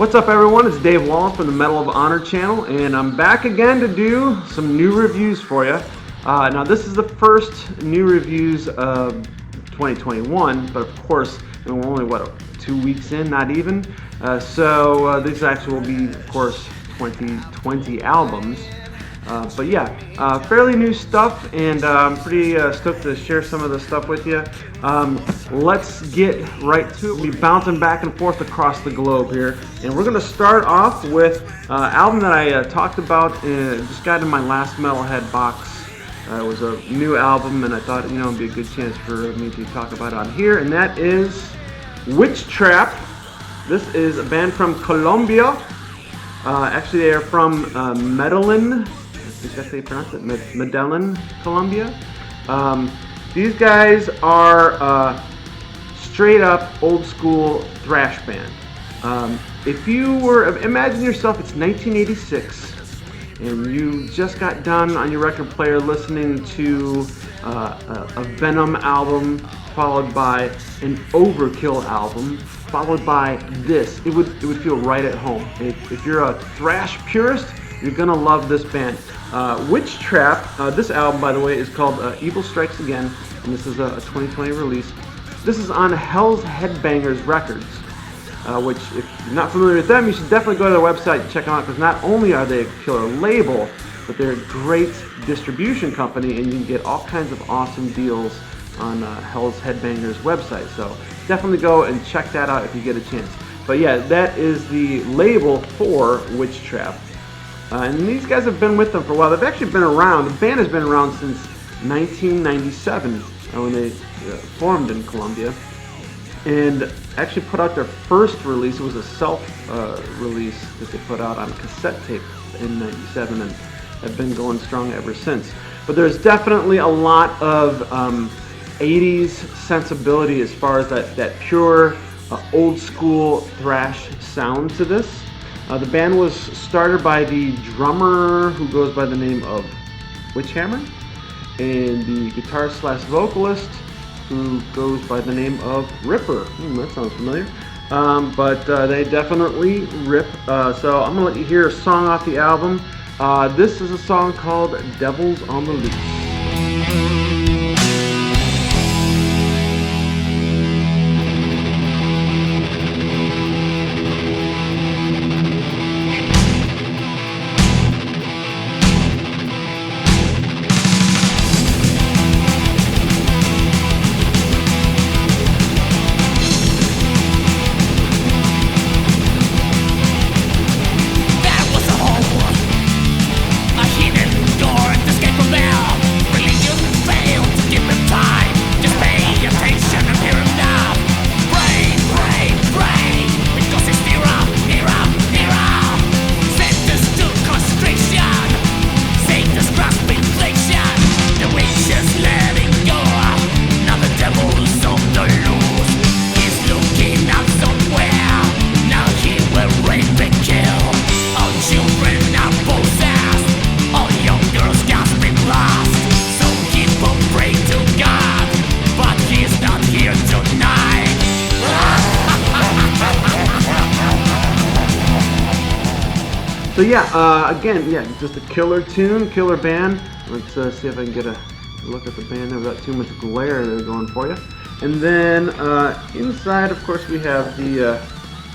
What's up, everyone? It's Dave Wallace from the Medal of Honor channel, and I'm back again to do some new reviews for you. Now, this is the first new reviews of 2021, but of course, we're only, 2 weeks in, not even. So these actually will be, of course, 2020 albums. But yeah, fairly new stuff, and I'm pretty stoked to share some of the stuff with you. Let's get right to it. We'll be bouncing back and forth across the globe here, and we're going to start off with an album that I talked about, just got in my last Metalhead box. It was a new album, and I thought, it'd be a good chance for me to talk about it on here, and that is Witchtrap. This is a band from Colombia. Actually, they are from Medellin. I think that's how you pronounce it, Medellin, Colombia. These guys are straight up old school thrash band. If you were, imagine yourself, it's 1986, and you just got done on your record player listening to a Venom album, followed by an Overkill album, followed by this. It would feel right at home. If you're a thrash purist, you're gonna love this band. Witchtrap, this album, by the way, is called Evil Strikes Again, and this is a 2020 release. This is on Hell's Headbangers Records, which, if you're not familiar with them, you should definitely go to their website and check them out, because not only are they a killer label, but they're a great distribution company, and you can get all kinds of awesome deals on Hell's Headbangers website. So definitely go and check that out if you get a chance. But yeah, that is the label for Witchtrap. And these guys have been with them for a while. They've actually been around. The band has been around since 1997 when they formed in Colombia, and actually put out their first release. It was a self-release that they put out on cassette tape in '97, and have been going strong ever since. But there's definitely a lot of 80s sensibility as far as that pure old school thrash sound to this. The band was started by the drummer who goes by the name of Witchhammer, and the guitarist/vocalist who goes by the name of Ripper. That sounds familiar. But they definitely rip. So I'm going to let you hear a song off the album. This is a song called Devils on the Loose. So yeah, again, just a killer tune, killer band. Let's see if I can get a look at the band there without too much glare there going for you. And then inside, of course, we have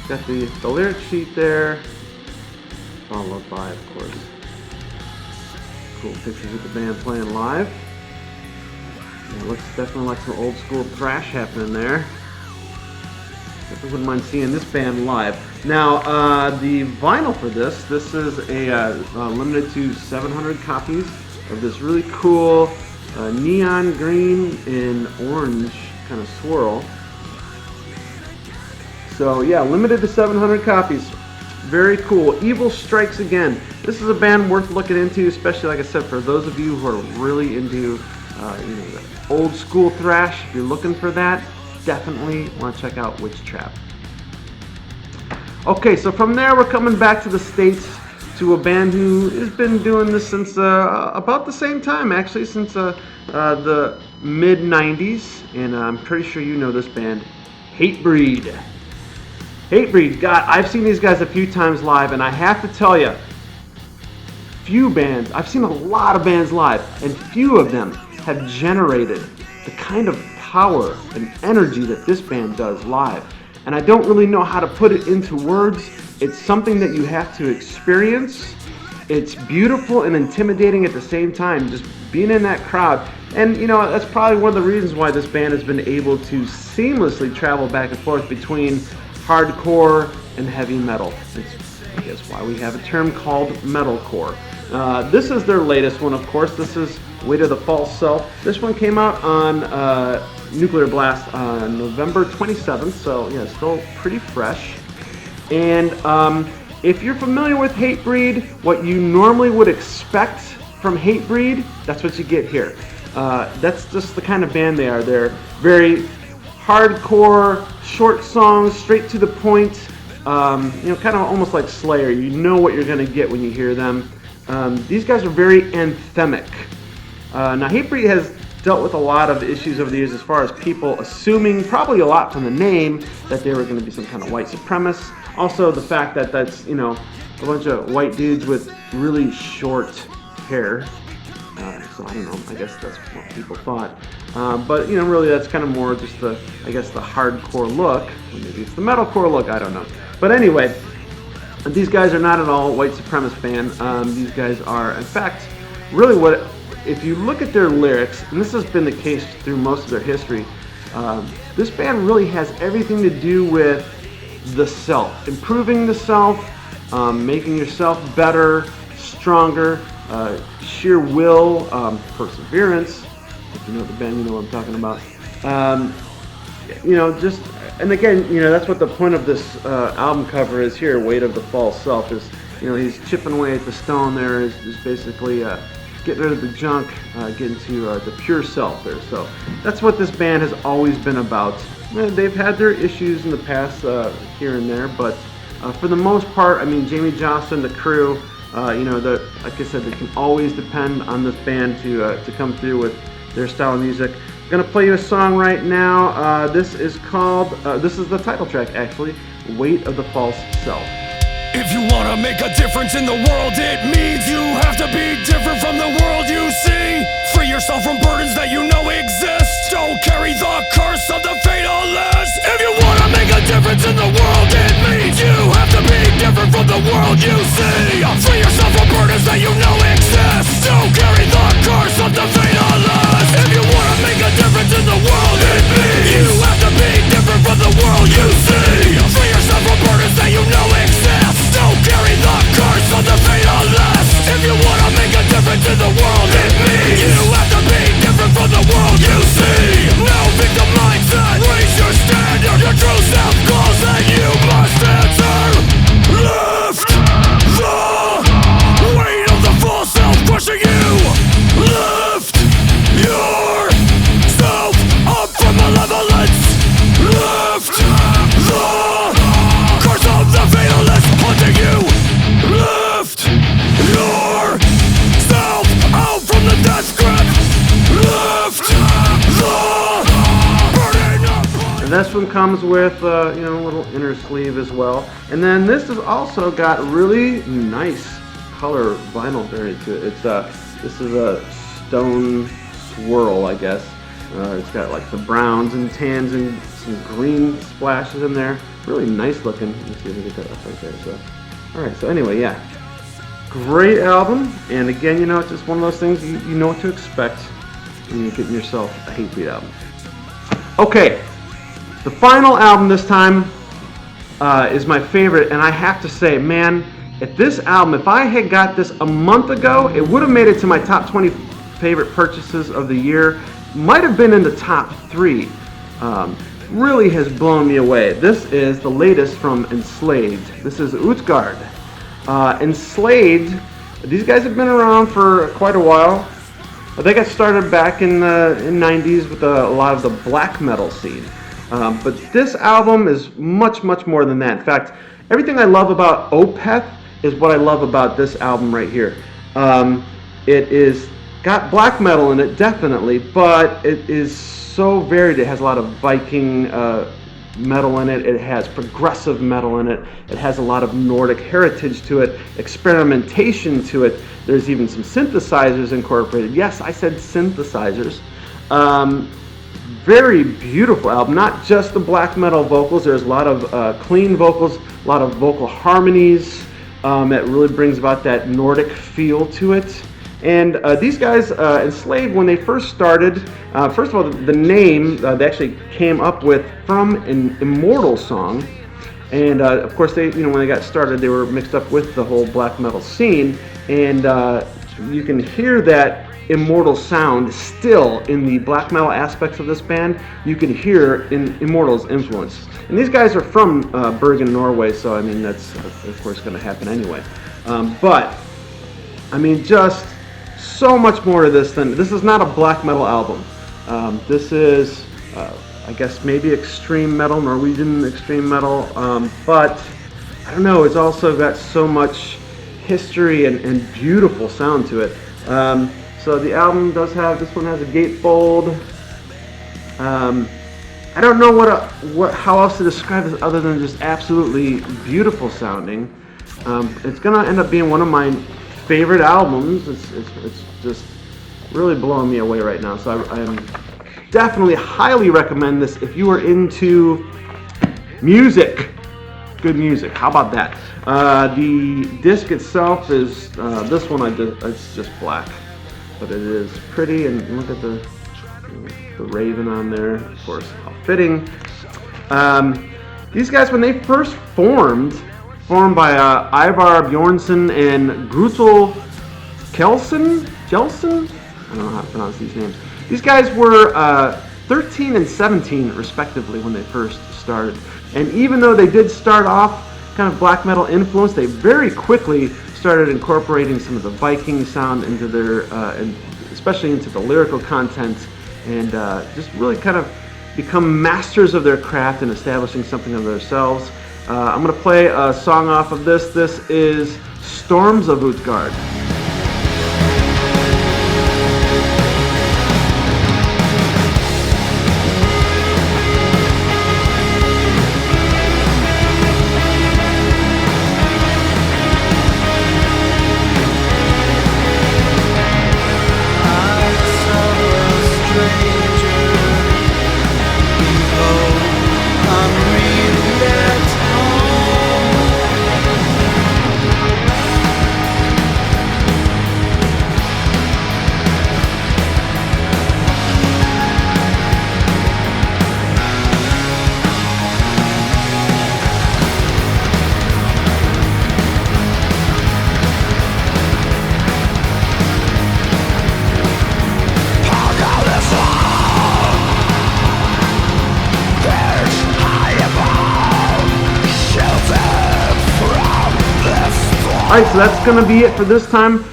got the lyric sheet there, followed by, of course, cool pictures of the band playing live. It looks definitely like some old school thrash happening there. Definitely wouldn't mind seeing this band live. Now, the vinyl for this is a limited to 700 copies of this really cool neon green and orange kind of swirl. So yeah, limited to 700 copies. Very cool. Evil Strikes Again. This is a band worth looking into, especially, like I said, for those of you who are really into the old school thrash. If you're looking for that, definitely want to check out Witchtrap. Okay, so from there we're coming back to the States to a band who has been doing this since about the same time, actually, since the mid-90s, and I'm pretty sure you know this band, Hatebreed. Hatebreed, God, I've seen these guys a few times live, and I have to tell you, few bands, I've seen a lot of bands live, and few of them have generated the kind of power and energy that this band does live. And I don't really know how to put it into words. It's something that you have to experience. It's beautiful and intimidating at the same time, just being in that crowd. And you know, that's probably one of the reasons why this band has been able to seamlessly travel back and forth between hardcore and heavy metal. It's, I guess, why we have a term called metalcore. This is their latest one, of course. This is Weight of the False Self. This one came out on Nuclear Blast on November 27th, so yeah, still pretty fresh. And if you're familiar with Hatebreed, what you normally would expect from Hatebreed, that's what you get here. That's just the kind of band they are. They're very hardcore, short songs, straight to the point. You know, kind of almost like Slayer. You know what you're going to get when you hear them. These guys are very anthemic. Now, Hatebreed has dealt with a lot of issues over the years as far as people assuming, probably a lot from the name, that they were going to be some kind of white supremacists. Also, the fact that that's, you know, a bunch of white dudes with really short hair. So I don't know, I guess that's what people thought. But, you know, really that's kind of more just the, I guess, the hardcore look. Or maybe it's the metalcore look, I don't know. But anyway, these guys are not at all a white supremacist band. These guys are, in fact, really what, if you look at their lyrics, and this has been the case through most of their history, this band really has everything to do with the self, improving the self, making yourself better, stronger, sheer will, perseverance. If you know the band, you know what I'm talking about. You know, just, and again, you know, that's what the point of this album cover is here, Weight of the False Self, is, you know, he's chipping away at the stone there, is basically getting rid of the junk, getting to the pure self there. So that's what this band has always been about. They've had their issues in the past here and there, but for the most part, I mean, Jamie Johnson, the crew, you know, like I said, they can always depend on this band to come through with their style of music. I'm gonna play you a song right now. This is called, this is the title track actually, Weight of the False Self. If you wanna make a difference in the world, it means you have to be different from the world you see. Free yourself from burdens that you know exist. Don't carry the curse of the fatalist. If you wanna make a difference in the world, it means you have to be different from the world you see. Free yourself from burdens that you know exist. Don't carry the curse of the fatalist. If you wanna make a difference in the world, it means you have to be different from the world you see. Free yourself from burdens that you know exist. Don't carry the curse of the fatalist. If you wanna make a difference in the world, it means you have to be different from the world you see. No victim mindset, raise your standard. Your true self calls and you must answer. Lift the weight of the false self pushing you. Lift yourself up from malevolence. Lift the curse of the fatalist haunting you. Lift yourself out from the death grip. Lift the burden of. And this one comes with, you know, a little inner sleeve as well. And then this has also got really nice color vinyl variant to it. It's this is a stone swirl, I guess. It's got like the browns and tans and some green splashes in there. Really nice looking. Let me see if we get that up right there. So, all right. So anyway, yeah, great album. And again, you know, it's just one of those things you know what to expect when you're getting yourself a Hatebreed album. Okay, the final album this time is my favorite, and I have to say, man, if this album, if I had got this a month ago, it would have made it to my top 20 favorite purchases of the year. Might have been in the top 3. Really has blown me away. This is the latest from Enslaved. This is Utgard. Enslaved, these guys have been around for quite a while. They got started back in the 90s with a lot of the black metal scene. But this album is much, much more than that. In fact, everything I love about Opeth is what I love about this album right here. It is got black metal in it, definitely, but it is so varied. It has a lot of Viking metal in it. It has progressive metal in it. It has a lot of Nordic heritage to it, experimentation to it. There's even some synthesizers incorporated. Yes, I said synthesizers. Very beautiful album, not just the black metal vocals. There's a lot of clean vocals, a lot of vocal harmonies that really brings about that Nordic feel to it. And these guys, Enslaved, when they first started, first of all, the name they actually came up with from an Immortal song. And of course, they, when they got started, they were mixed up with the whole black metal scene. And you can hear that Immortal sound still in the black metal aspects of this band. You can hear in Immortal's influence. And these guys are from Bergen, Norway, so I mean that's of course going to happen anyway. But I mean, just so much more to this than this is not a black metal album. This is, I guess, maybe extreme metal, Norwegian extreme metal. But I don't know. It's also got so much history and beautiful sound to it. So the album does have, this one has a gatefold. I don't know how else to describe this other than just absolutely beautiful sounding. It's gonna end up being one of my favorite albums. It's just really blowing me away right now. So I am definitely highly recommend this if you are into music. Good music. How about that? The disc itself is this one. It's just black. But it is pretty, and look at the raven on there, of course, how fitting. These guys, when they first formed by Ivar Bjornsson and Grutel Jelsen? I don't know how to pronounce these names. These guys were 13 and 17 respectively when they first started. And even though they did start off kind of black metal influence, they very quickly started incorporating some of the Viking sound into their, and especially into the lyrical content, and just really kind of become masters of their craft and establishing something of themselves. I'm going to play a song off of this. This is Storms of Utgard. Alright, so that's going to be it for this time.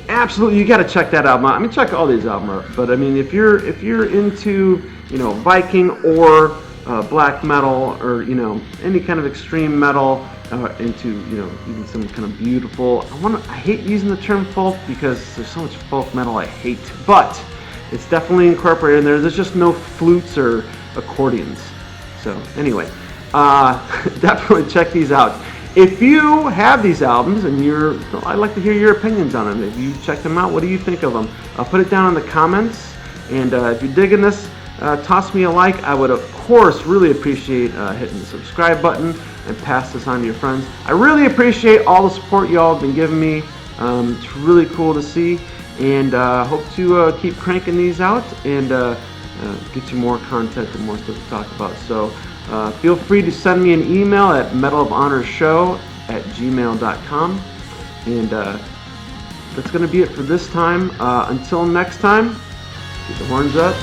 Absolutely, you got to check that album out. I mean, check all these albums out. But I mean, if you're into, Viking or black metal, or any kind of extreme metal, into even some kind of beautiful. I hate using the term folk because there's so much folk metal I hate, but it's definitely incorporated in there. There's just no flutes or accordions. So anyway, definitely check these out. If you have these albums and I'd like to hear your opinions on them. If you checked them out, what do you think of them? Put it down in the comments. And if you're digging this, toss me a like. I would, of course, really appreciate hitting the subscribe button and pass this on to your friends. I really appreciate all the support y'all have been giving me. It's really cool to see. And hope to keep cranking these out and get you more content and more stuff to talk about. So feel free to send me an email at medalofhonorshow@gmail.com. And that's going to be it for this time. Until next time, keep the horns up.